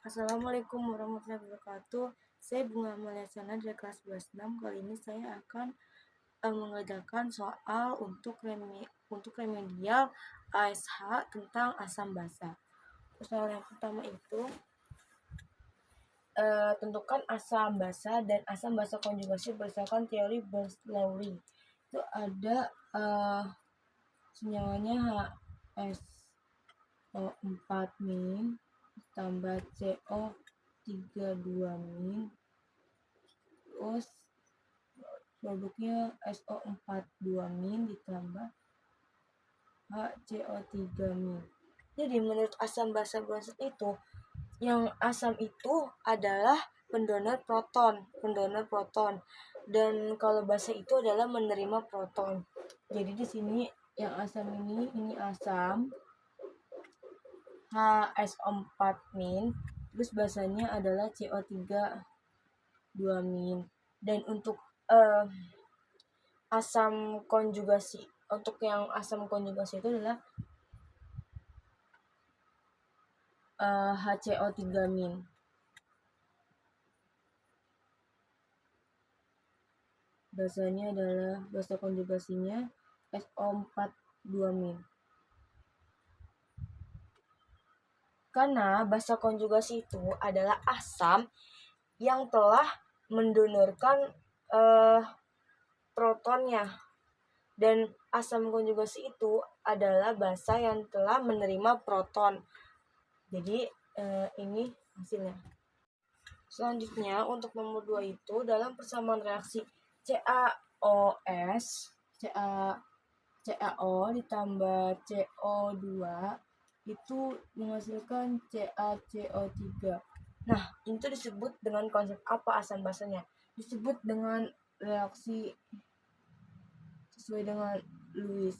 Assalamualaikum warahmatullahi wabarakatuh. Saya Bunga Amalia Sana dari kelas 11 Kali ini saya akan mengerjakan soal untuk remedial ASH tentang asam basa. Soal yang pertama itu tentukan asam basa dan asam basa konjugasi berdasarkan teori Bernoulli. Itu ada senyawanya HSO4- tambah CO32- terus produknya SO42- ditambah HCO3-. Jadi menurut asam basa Bronsted itu, yang asam itu adalah pendonor proton, dan kalau basa itu adalah menerima proton. Jadi di sini yang asam ini asam HSO4-, terus basanya adalah CO32-. Dan untuk asam konjugasi, untuk yang asam konjugasi itu adalah HCO3-. Basanya adalah basa konjugasinya SO42-. Karena basa konjugasi itu adalah asam yang telah mendonorkan protonnya, dan asam konjugasi itu adalah basa yang telah menerima proton. Jadi ini hasilnya. Selanjutnya untuk nomor 2 itu dalam persamaan reaksi CaO ditambah CO2 itu menghasilkan CaCO3. Nah, itu disebut dengan konsep apa asam basanya? Disebut dengan reaksi sesuai dengan Lewis.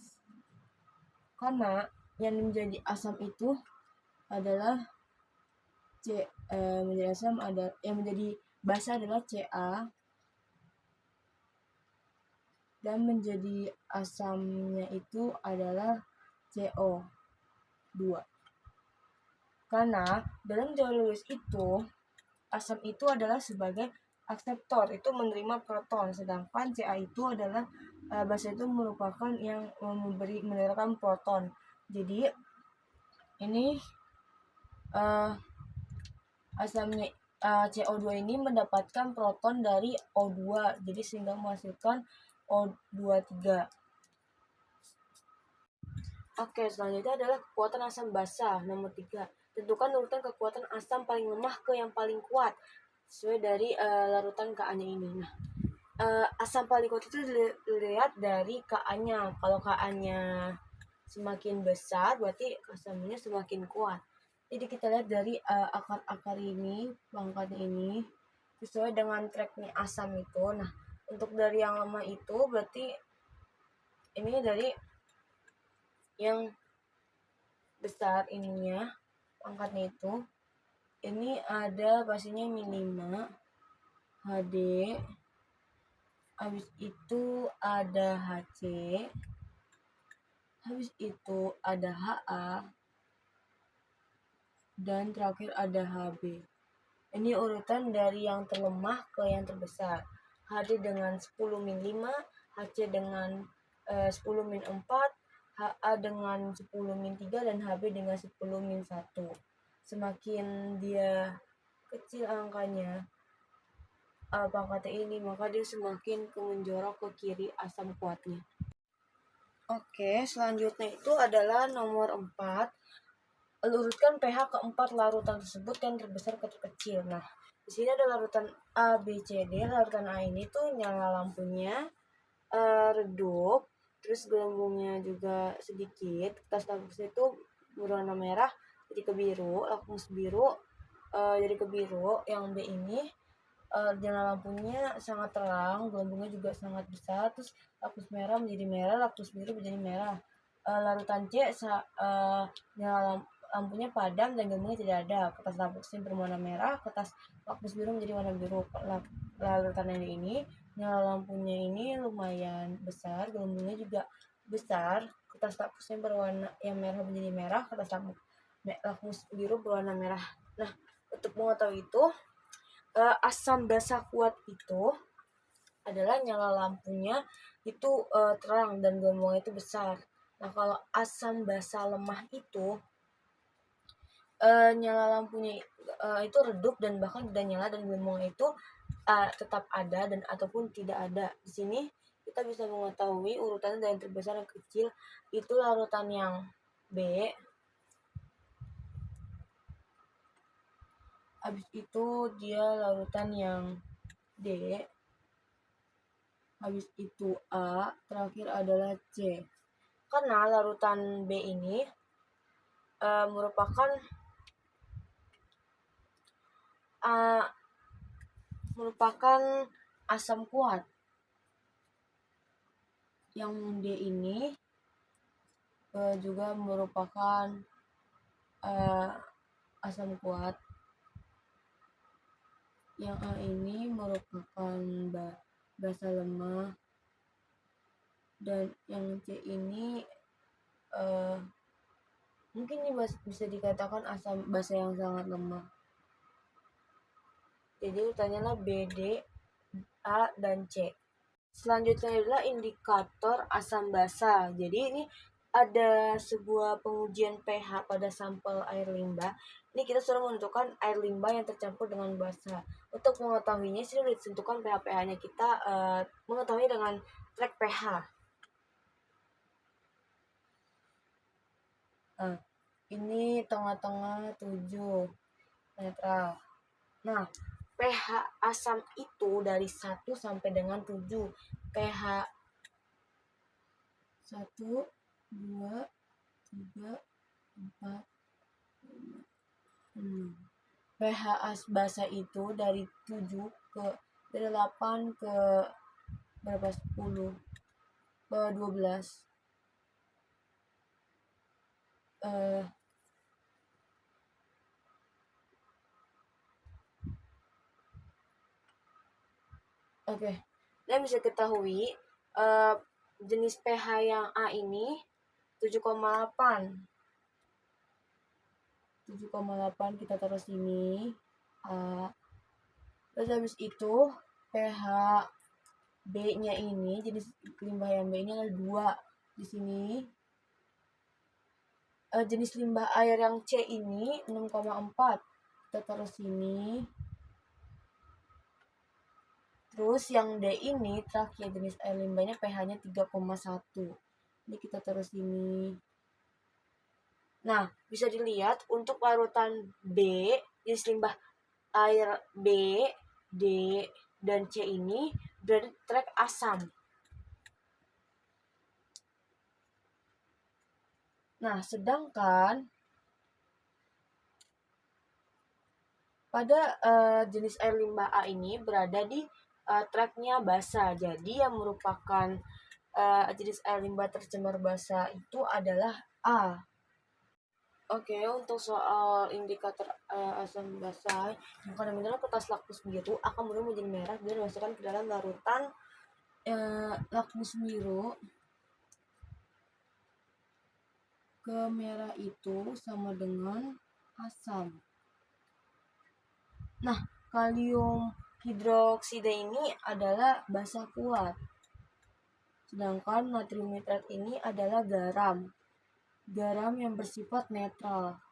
Karena yang menjadi asam itu adalah yang menjadi basa adalah Ca, dan menjadi asamnya itu adalah CO2. Karena dalam teori Lewis itu asam itu adalah sebagai akseptor, itu menerima proton, sedangkan Ca itu adalah basa itu merupakan yang menerima proton. Jadi ini asamnya CO2 ini mendapatkan proton dari O2, jadi sehingga menghasilkan O23. Oke, selanjutnya adalah kekuatan asam basa nomor 3. Tentukan urutan kekuatan asam paling lemah ke yang paling kuat sesuai dari larutan Ka-nya ini. Nah, asam paling kuat itu dilihat dari Ka-nya. Kalau Ka-nya semakin besar berarti asamnya semakin kuat. Jadi kita lihat dari akar-akar ini, pangkatnya ini sesuai dengan tracknya asam itu. Nah, untuk dari yang lemah itu berarti ini dari yang besar ininya, pangkatnya itu. Ini ada pastinya min 5 HD, habis itu ada HC, habis itu ada HA, dan terakhir ada HB. Ini urutan dari yang terlemah ke yang terbesar. HD dengan 10-5, HC dengan 10-4, HA dengan 10-3, dan HB dengan 10-1. Semakin dia kecil angkanya pangkatnya ini, maka dia semakin menjorok ke kiri asam kuatnya. Oke, selanjutnya itu adalah nomor 4. Urutkan pH keempat larutan tersebut yang terbesar ke terkecil. Nah, di sini ada larutan A, B, C, D. Larutan A ini tuh nyala lampunya, redup, terus gelembungnya juga sedikit. Kertas lakmusnya itu berwarna merah jadi ke biru, lakmus biru jadi ke biru. Yang B ini nyala lampunya sangat terang, gelembungnya juga sangat besar, terus lakmus merah menjadi merah, lakmus biru menjadi merah. Larutan C nyala lampunya padam dan gelembungnya tidak ada. Kertas lakmusnya berwarna merah, kertas lakmus biru menjadi warna biru. Larutan ini nyala lampunya ini lumayan besar, gelembungnya juga besar. Kertas lakmusnya berwarna yang merah menjadi merah, kertas lakmus biru berwarna merah. Nah, Untuk mengetahui itu, asam basa kuat itu adalah nyala lampunya itu terang dan gelombangnya itu besar. Nah, kalau asam basa lemah itu nyala lampunya itu redup dan bahkan tidak nyala dan gelombangnya itu tetap ada dan ataupun tidak ada. Di sini kita bisa mengetahui urutan dari yang terbesar dan kecil itu larutan yang B, habis itu dia larutan yang D, habis itu A, terakhir adalah C. Karena larutan B ini merupakan asam kuat. Yang D ini juga merupakan asam kuat. Yang A ini merupakan basa lemah, dan yang C ini mungkin ini bisa dikatakan asam basa yang sangat lemah. Jadi urutannya B, D, A, dan C. Selanjutnya adalah indikator asam basa. Jadi ini ada sebuah pengujian pH pada sampel air limbah. Ini kita sudah menentukan air limbah yang tercampur dengan basa. Untuk mengetahuinya, sudah ditentukan pH-pH-nya. Kita mengetahui dengan track pH. Nah, ini tengah-tengah 7 netral. Nah, pH asam itu dari 1 sampai dengan 7. pH 1, 2, 3, 4, 5, 6. pH basa itu dari 7 ke 8 ke berapa, 10 ke 12. Oke. Dan bisa ketahui jenis pH yang A ini 7,8. 7,8 kita taruh sini A. Terus habis itu pH B-nya ini, jenis limbah yang B ini adalah 2 di sini. Jenis limbah air yang C ini 6,4. Kita taruh sini. Terus yang D ini terakhir jenis air limbahnya pH-nya 3,1. Ini kita taruh sini. Nah, bisa dilihat untuk larutan B, jenis limbah air B, D, dan C ini berada di trek asam. Nah, sedangkan pada jenis air limbah A ini berada di treknya basa. Jadi yang merupakan jenis air limbah tercemar basa itu adalah A. Oke, untuk soal indikator asam basa, yang kadang-kadang kertas lakmus biru akan berubah menjadi merah bila dimasukkan ke dalam larutan lakmus biru. Ke merah itu sama dengan asam. Nah, kalium hidroksida ini adalah basa kuat. Sedangkan natrium nitrat ini adalah garam. Garam yang bersifat netral.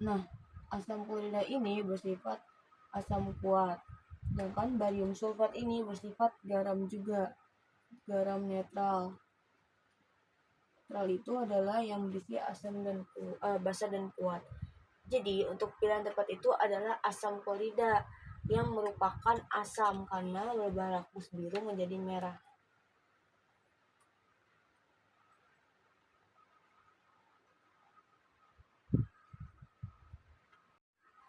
Nah, asam klorida ini bersifat asam kuat. Sedangkan barium sulfat ini bersifat garam juga. Garam netral. Netral itu adalah yang berisi asam dan basa dan kuat. Jadi untuk pilihan tepat itu adalah asam klorida yang merupakan asam karena berubah lakmus biru menjadi merah.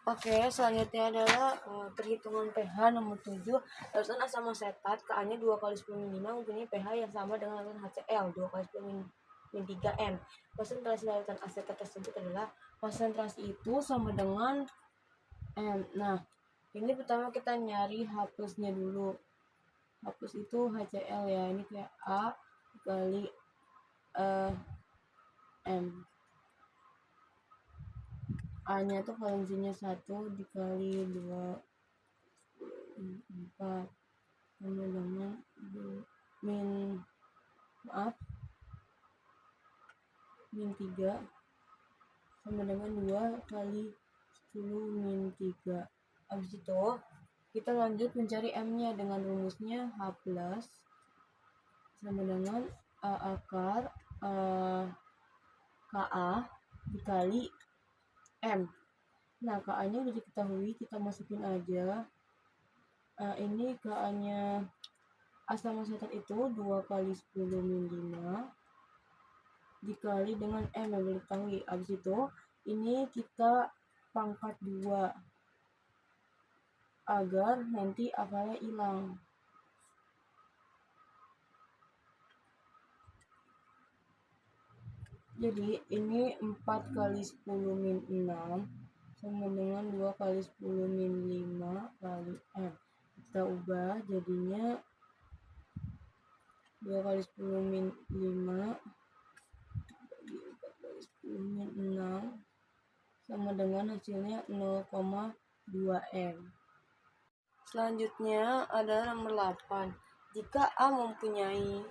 Oke, selanjutnya adalah perhitungan pH nomor 7. Larutan asam asetat Ka-nya 2 kali 10 min 5 mempunyai pH yang sama dengan larutan HCl 2 kali 10 min 3 M. Konsentrasi larutan asetat tersebut adalah konsentrasi itu sama dengan M. Nah, ini pertama kita nyari H plusnya dulu. H plus itu HCl ya, ini kayak A kali M. A-nya tuh valensinya 1 dikali 2, 4 sama dengan min 3 sama dengan 2 kali 10 min 3. Habis itu kita lanjut mencari M-nya dengan rumusnya H plus sama dengan A akar KA dikali M. Nah, KA-nya udah diketahui, kita masukin aja. Ini KA-nya asal masetan itu 2 kali 10 min 5 dikali dengan M yang boleh diketahui. Habis itu ini kita pangkat 2 agar nanti akalnya hilang. Jadi ini 4 kali 10 min 6 sama dengan 2 kali 10 min 5 kali M. Kita ubah jadinya 2 kali 10 min 5 bagi 4 kali 10 min 6 sama dengan hasilnya 0,2 M. Selanjutnya adalah nomor 8. Jika A mempunyai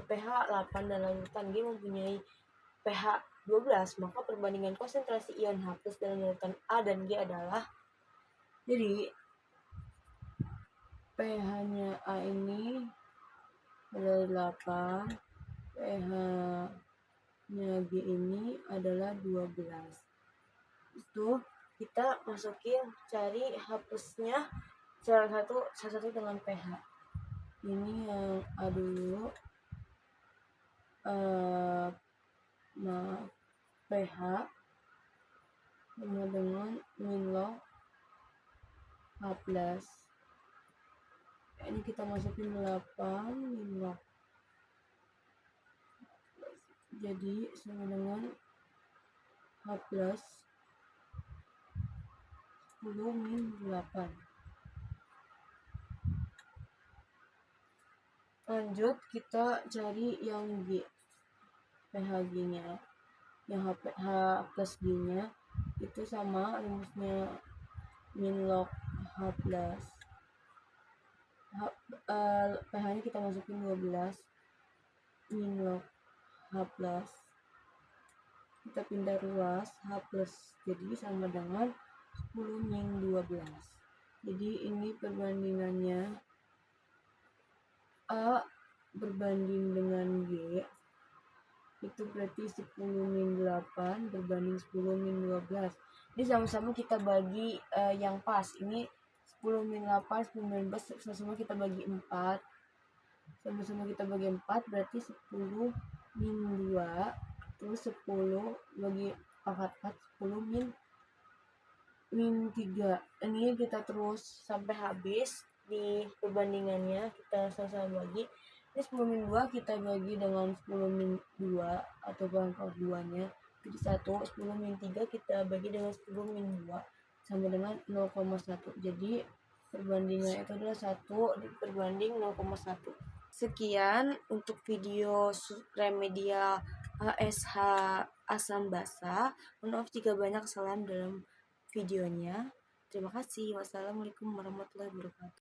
pH 8 dan larutan G mempunyai pH 12, maka perbandingan konsentrasi ion H+ dalam larutan A dan G adalah, jadi pH-nya A ini adalah 8, pH-nya G ini adalah 12. Itu kita masukin cari H+-nya salah satu dengan pH. Ini yang A dulu, pH sama dengan min log H+. Ini kita masukin 8 min log, jadi sama dengan H+ 10 min 8. Lanjut kita cari yang G, pH G-nya. Yang H+ G-nya itu sama rumusnya min log H+. pH-nya kita masukin 12 min log H+. Kita pindah ruas H+, jadi sama dengan 10 min 12. Jadi ini perbandingannya A berbanding dengan G itu berarti 10 min 8 berbanding 10 min 12. Ini sama-sama kita bagi yang pas. Ini 10 min 8, 10 min 12 sama-sama kita bagi 4. Sama-sama kita bagi 4 berarti 10 min 2 terus 10 bagi pangkat 4 10 min 3. Ini kita terus sampai habis di perbandingannya, kita sama-sama bagi. Ini 10 min 2 kita bagi dengan 10 min 2 atau pangkat 2-nya jadi 1. 10 min 3 kita bagi dengan 10 min 2 sama dengan 0,1. Jadi perbandingan itu adalah 1 berbanding 0,1. Sekian untuk video remedial ASH asam basa. Mohon maaf jika banyak kesalahan dalam videonya. Terima kasih. Wassalamualaikum warahmatullahi wabarakatuh.